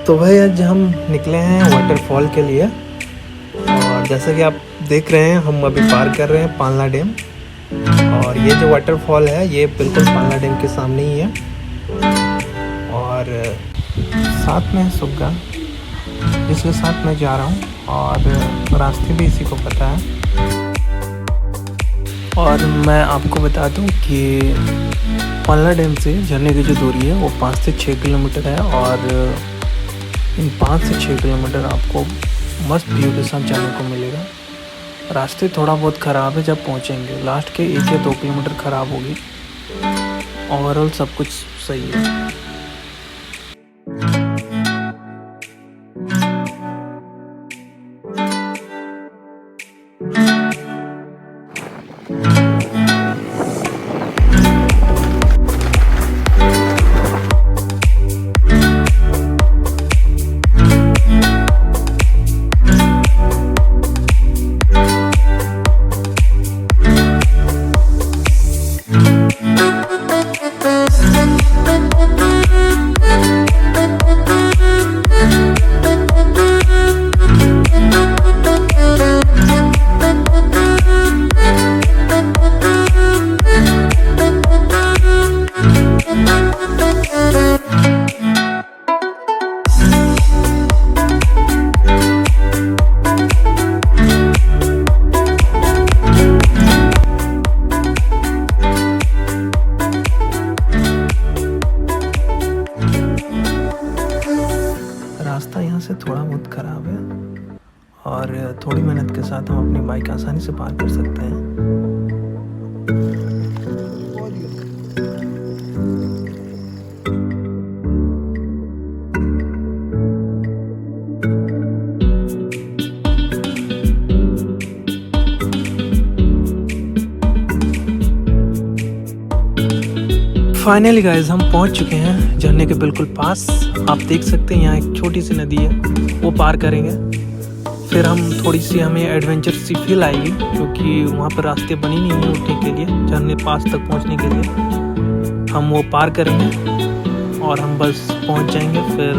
तो भाई आज हम निकले हैं वाटरफॉल के लिए और जैसा कि आप देख रहे हैं हम अभी पार कर रहे हैं पालना डैम। और ये जो वाटरफॉल है ये बिल्कुल पालना डैम के सामने ही है। और साथ में सुग्गा जिसके साथ मैं जा रहा हूँ और रास्ते भी इसी को पता है। और मैं आपको बता दूं कि पालना डैम से झरने की जो दूरी है वो 5 से 6 किलोमीटर है। और इन 5 से 6 किलोमीटर आपको मस्त व्यू के साथ जाने को मिलेगा। रास्ते थोड़ा बहुत ख़राब है, जब पहुंचेंगे लास्ट के 1 या 2 किलोमीटर ख़राब होगी। ओवरऑल सब कुछ सही है। रास्ता यहाँ से थोड़ा बहुत ख़राब है और थोड़ी मेहनत के साथ हम अपनी बाइक आसानी से पार कर सकते हैं। फाइनली गाइस हम पहुंच चुके हैं झरने के बिल्कुल पास। आप देख सकते हैं यहाँ एक छोटी सी नदी है, वो पार करेंगे। फिर हम थोड़ी सी हमें एडवेंचर सी फील आएगी क्योंकि वहाँ पर रास्ते बनी नहीं है उठने के लिए, झरने पास तक पहुँचने के लिए। हम वो पार करेंगे और हम बस पहुँच जाएंगे। फिर